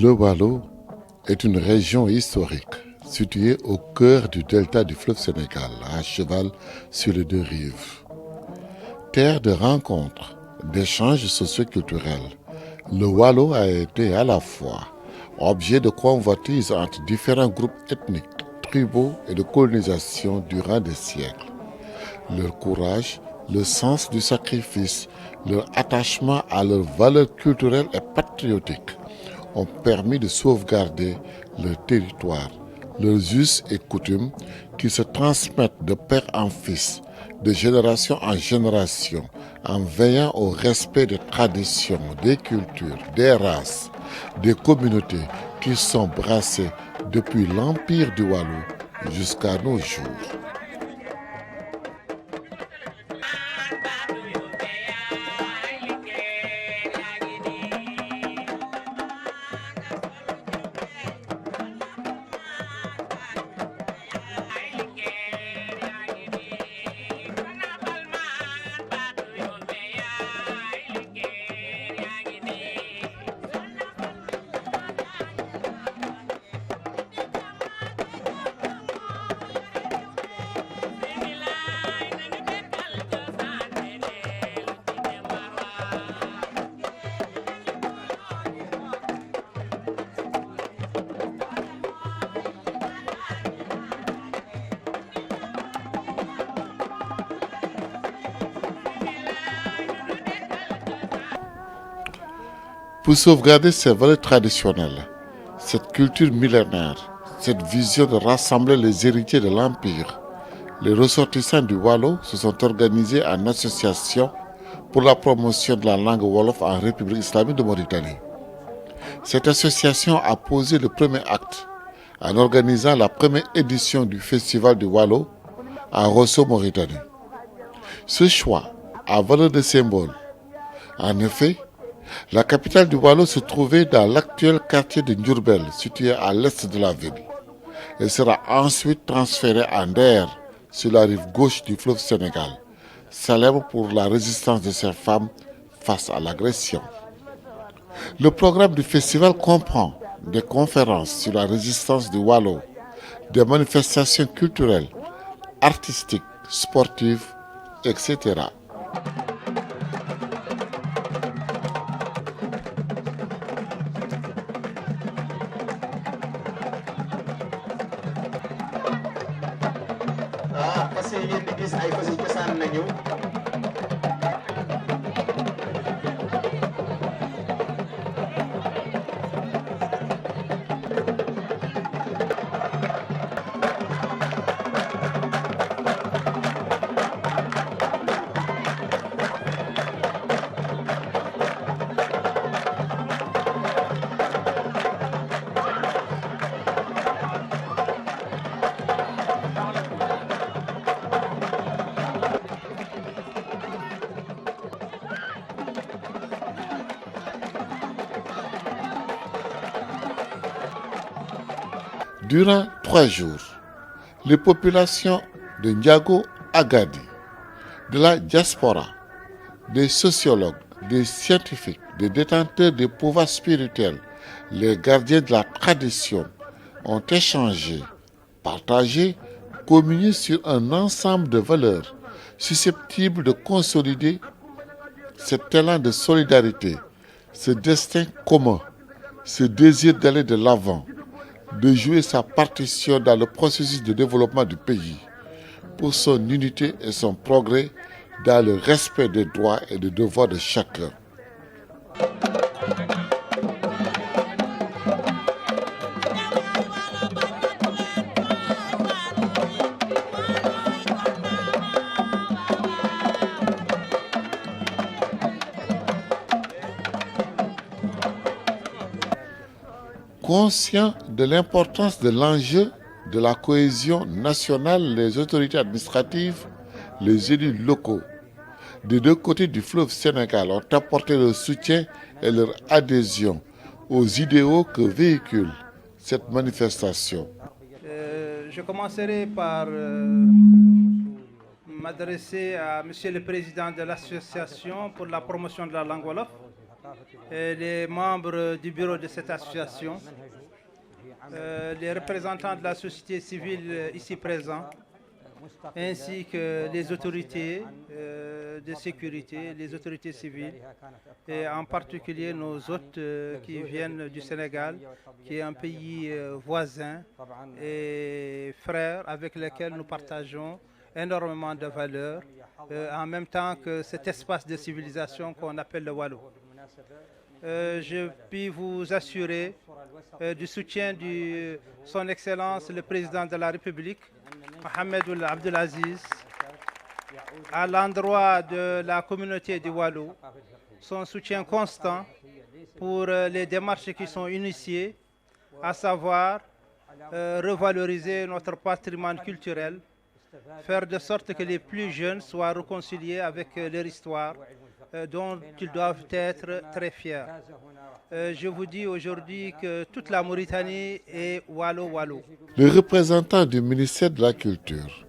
Le Waalo est une région historique située au cœur du delta du fleuve Sénégal, à cheval sur les deux rives. Terre de rencontres, d'échanges socioculturels, le Waalo a été à la fois objet de convoitise entre différents groupes ethniques, tribaux et de colonisation durant des siècles. Leur courage, le sens du sacrifice, leur attachement à leurs valeurs culturelles et patriotiques ont permis de sauvegarder leur territoire, leurs us et coutumes qui se transmettent de père en fils, de génération en génération, en veillant au respect des traditions, des cultures, des races, des communautés qui sont brassées depuis l'empire du Waalo jusqu'à nos jours. Pour sauvegarder ces valeurs traditionnelles, cette culture millénaire, cette vision de rassembler les héritiers de l'Empire, les ressortissants du Waalo se sont organisés en association pour la promotion de la langue Wolof en République islamique de Mauritanie. Cette association a posé le premier acte en organisant la première édition du Festival du Waalo à Rosso, Mauritanie. Ce choix a valeur de symbole. En effet, la capitale du Waalo se trouvait dans l'actuel quartier de Ndiourbel, situé à l'est de la ville. Elle sera ensuite transférée à Nder, sur la rive gauche du fleuve Sénégal, célèbre pour la résistance de ces femmes face à l'agression. Le programme du festival comprend des conférences sur la résistance du Waalo, des manifestations culturelles, artistiques, sportives, etc. Parce que yéen di gis ay fas yi cosaan nañu Durant 3 jours, les populations de Ndiago Agadi, de la diaspora, des sociologues, des scientifiques, des détenteurs des pouvoirs spirituels, les gardiens de la tradition ont échangé, partagé, communié sur un ensemble de valeurs susceptibles de consolider cet élan de solidarité, ce destin commun, ce désir d'aller de l'avant, de jouer sa partition dans le processus de développement du pays, pour son unité et son progrès dans le respect des droits et des devoirs de chacun. Conscient de l'importance de l'enjeu de la cohésion nationale, les autorités administratives, les élus locaux des deux côtés du fleuve Sénégal ont apporté leur soutien et leur adhésion aux idéaux que véhicule cette manifestation. Je commencerai par m'adresser à Monsieur le Président de l'Association pour la promotion de la langue Wolof et les membres du bureau de cette association, les représentants de la société civile ici présents, ainsi que les autorités de sécurité, les autorités civiles, et en particulier nos hôtes qui viennent du Sénégal, qui est un pays voisin et frère avec lequel nous partageons énormément de valeurs, en même temps que cet espace de civilisation qu'on appelle le Waalo. Je puis vous assurer du soutien de Son Excellence le Président de la République, Mohamed Ould Abdel Aziz, à l'endroit de la communauté du Waalo, son soutien constant pour les démarches qui sont initiées, à savoir revaloriser notre patrimoine culturel, faire de sorte que les plus jeunes soient réconciliés avec leur histoire, dont ils doivent être très fiers. Je vous dis aujourd'hui que toute la Mauritanie est Waalo. Le représentant du ministère de la Culture,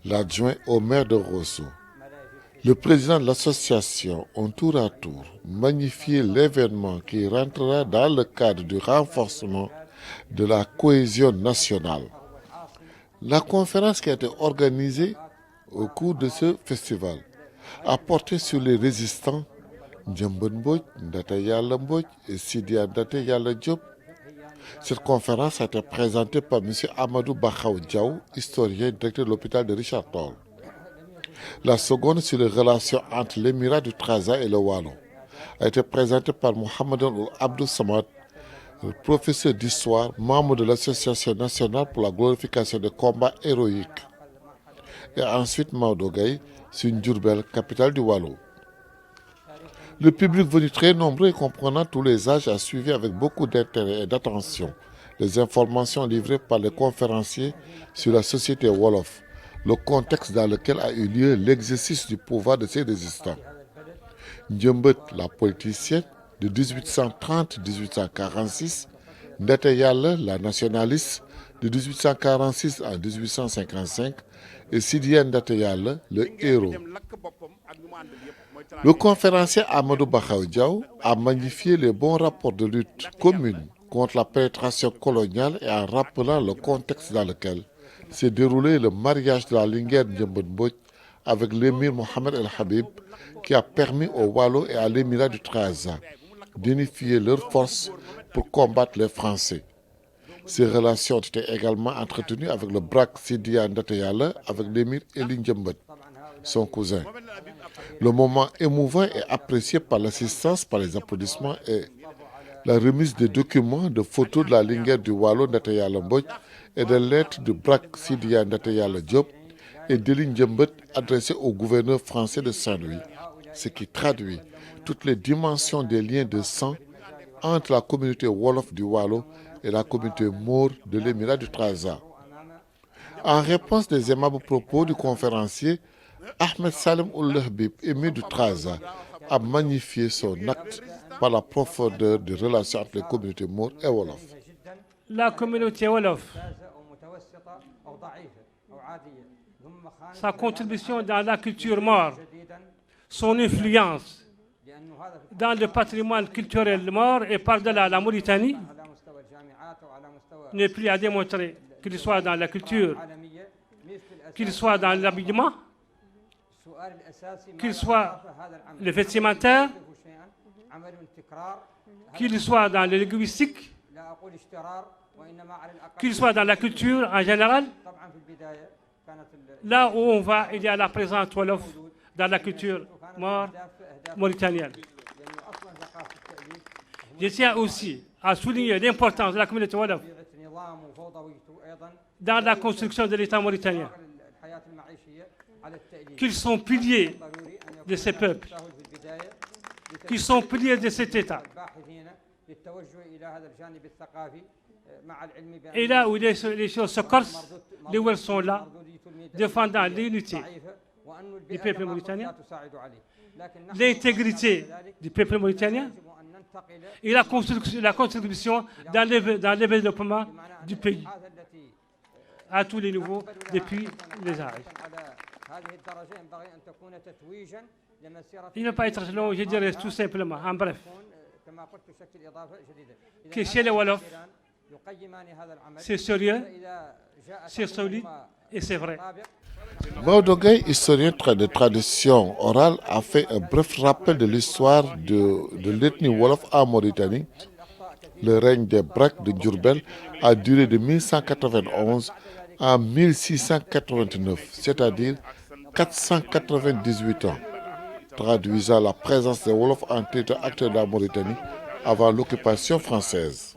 l'adjoint au maire de Rosso, le président de l'association ont tour à tour magnifié l'événement qui rentrera dans le cadre du renforcement de la cohésion nationale. La conférence qui a été organisée au cours de ce festival a porté sur les résistants Ndiamben Mbodj, Ndata Yalla Mbodj et Sidia Ndate Yalla Diop. Cette conférence a été présentée par M. Amadou Bakhaw Diaw, historien directeur de l'hôpital de Richard Toll. La seconde sur les relations entre l'émirat du Trarza et le Waalo a été présentée par Mohamed Ould Abdou Samad, professeur d'histoire, membre de l'Association nationale pour la glorification des combats héroïques. Et ensuite Maodo Gaye sur Diourbel, capitale du Waalo. Le public venu très nombreux et comprenant tous les âges a suivi avec beaucoup d'intérêt et d'attention les informations livrées par les conférenciers sur la société Wolof, le contexte dans lequel a eu lieu l'exercice du pouvoir de ces résistants. Ndiembet, la politicienne de 1830-1846, Ndate Yalla, la nationaliste de 1846 à 1855, et Sidia Ndate Yalla, le héros. Le conférencier Amadou Bakhaw Diaw a magnifié les bons rapports de lutte commune contre la pénétration coloniale et en rappelant le contexte dans lequel s'est déroulé le mariage de la Linguère Ndiamben Mbodj avec l'émir Mohamed El Habib, qui a permis au Waalo et à l'émirat du Trarza d'unifier leurs forces pour combattre les Français. Ces relations ont été également entretenues avec le braque Sidia Ndate Yalla avec l'émir Eli Ndiembet, son cousin. Le moment émouvant est apprécié par l'assistance, par les applaudissements et la remise des documents, de photos de la Linguère du Waalo Ndate Yalla Mbodj et de lettres de braque Sidia Ndate Yalla Diop et d'Eli Ndiembet adressées au gouverneur français de Saint-Louis, ce qui traduit toutes les dimensions des liens de sang entre la communauté Wolof du Waalo et la communauté Maure de l'émirat du Trarza. En réponse des aimables propos du conférencier, Ahmed Salem Ould Habib, émir du Trarza, a magnifié son acte par la profondeur des relations entre les communautés Maure et Wolof. La communauté Wolof, sa contribution dans la culture Maure, son influence dans le patrimoine culturel Maure et par-delà la Mauritanie n'est plus à démontrer, qu'il soit dans la culture, qu'il soit dans l'habillement, qu'il soit le vestimentaire, qu'il soit dans le linguistique, qu'il soit dans la culture en général. Là où on va, il y a la présence Wolof dans la culture mauritanienne. Je tiens aussi à souligner l'importance de la communauté Wolof dans la construction de l'État mauritanien, qu'ils sont piliers de ces peuples, qu'ils sont piliers de cet État. Et là où les choses se corsent, les Wels sont là, défendant l'unité du peuple mauritanien, l'intégrité du peuple mauritanien et la contribution dans le développement du pays à tous les niveaux depuis les arrêts. Il ne va pas être long, je dirais tout simplement, en bref, que chez les Wolofs, c'est sérieux, c'est solide et c'est vrai. Maodo Gueye, historien de tradition orale, a fait un bref rappel de l'histoire de l'ethnie Wolof en Mauritanie. Le règne des Brak de Diourbel a duré de 1191 à 1689, c'est-à-dire 498 ans, traduisant la présence des Wolofs en territoire actuel de la Mauritanie avant l'occupation française.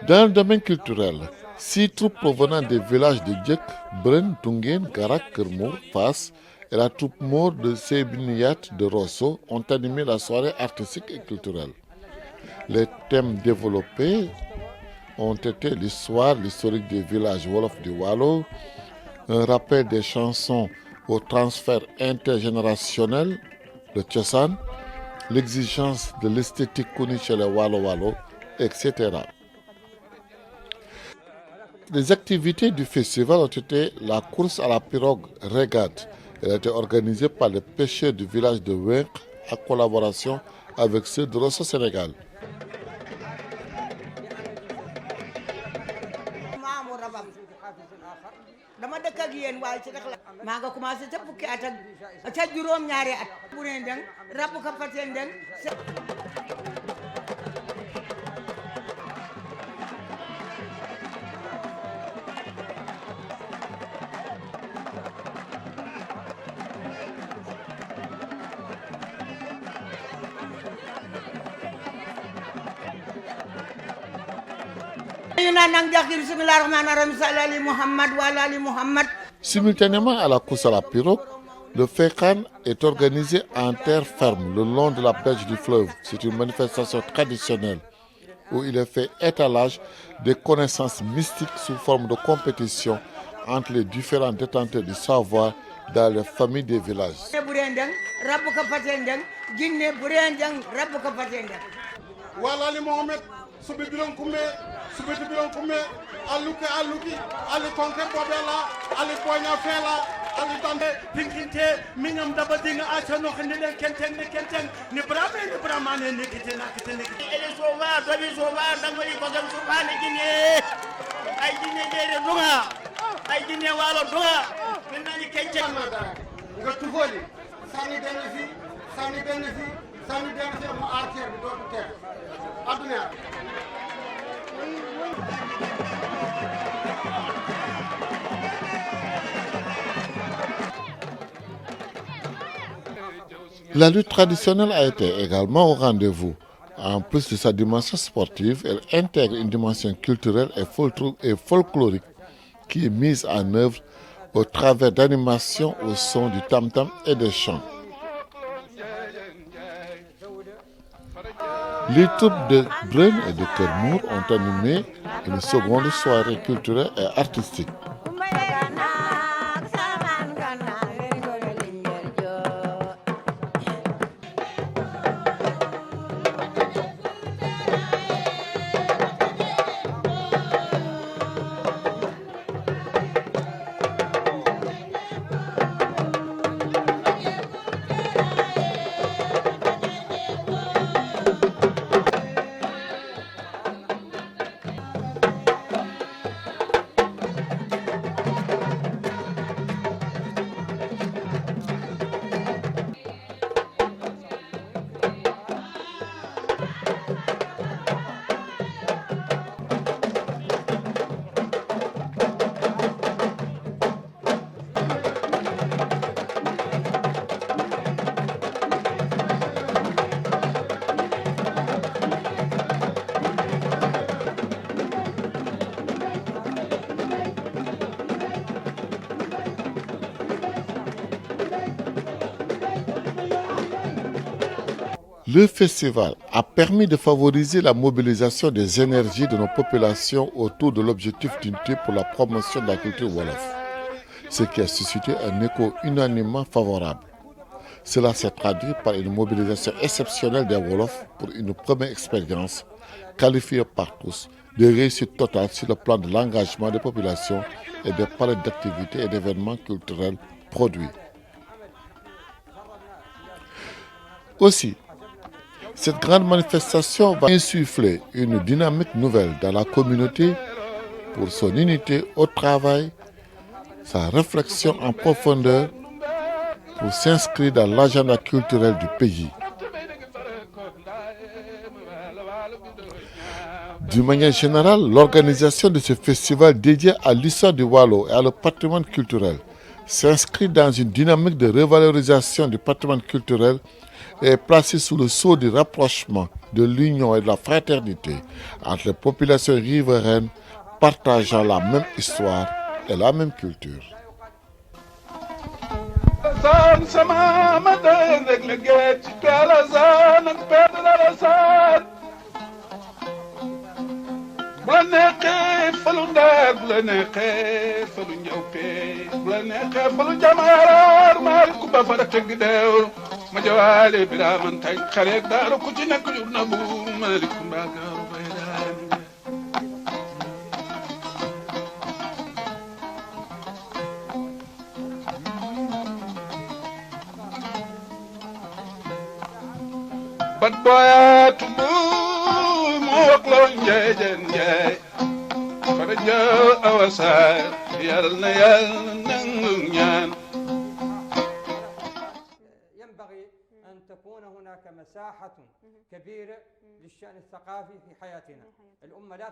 Dans le domaine culturel, 6 troupes provenant des villages de Djek, Bren, Tungen, Garak, Kermour, Fas et la troupe Mour de Sebiniyat de Rosso ont animé la soirée artistique et culturelle. Les thèmes développés ont été l'histoire, l'historique des villages Wolof du Waalo, un rappel des chansons au transfert intergénérationnel, le Tchassan, l'exigence de l'esthétique connue chez les Walo, etc. Les activités du festival ont été la course à la pirogue Régate. Elle a été organisée par les pêcheurs du village de Wenk en collaboration avec ceux de Rosso Sénégal. dama dëkk ak yéen waaye ci rek la maa nga commencé ca fukki at ak ca juróom ñaari at bu ne ndeng rabu ka fateen ndeng Simultanément à la course à la pirogue, le Fékan est organisé en terre ferme le long de la berge du fleuve. C'est une manifestation traditionnelle où il est fait étalage des connaissances mystiques sous forme de compétition entre les différents détenteurs du savoir dans les familles des villages. subi biron kumbe aluke ali konke bobela ali ponya fela ali tande pinkinte mingam daba dinga acha no khande len kenten ni bramane ni kitena ele sova dangoli ko gam subhane jinne ay jinne dere dunga ay jinne walo dunga minani kenten nga tufoli sani den fi mo arter do ter aduna. La lutte traditionnelle a été également au rendez-vous. En plus de sa dimension sportive, elle intègre une dimension culturelle et folklorique qui est mise en œuvre au travers d'animations au son du tam-tam et des chants. Les troupes de Bren et de Kermour ont animé une seconde soirée culturelle et artistique. Le festival a permis de favoriser la mobilisation des énergies de nos populations autour de l'objectif d'unité pour la promotion de la culture wolof, ce qui a suscité un écho unanimement favorable. Cela s'est traduit par une mobilisation exceptionnelle des wolofs pour une première expérience qualifiée par tous de réussite totale sur le plan de l'engagement des populations et des palettes d'activités et d'événements culturels produits. Aussi, cette grande manifestation va insuffler une dynamique nouvelle dans la communauté pour son unité au travail, sa réflexion en profondeur pour s'inscrire dans l'agenda culturel du pays. D'une manière générale, l'organisation de ce festival dédié à l'histoire du Waalo et à le patrimoine culturel s'inscrit dans une dynamique de revalorisation du patrimoine culturel et est placée sous le sceau du rapprochement, de l'union et de la fraternité entre les populations riveraines partageant la même histoire et la même culture. bu la neexee falu Ndar bu la neexee falu Njawpe bu la neexee falu Jamaar maari ku ba fara tëgg deew ma jawaale Biraaman tay xareeg daaru ku ci nekk jur na buur maari ku mbaagaaru bay daan bat booyaatu buur moo wax loo njeejeen njeej fara jaw awasaar yàlla na yàlla nangu ñaan ينبغي أن تكون هناك مساحة كبيرة للشأن الثقافي في حياتنا. الأمة لا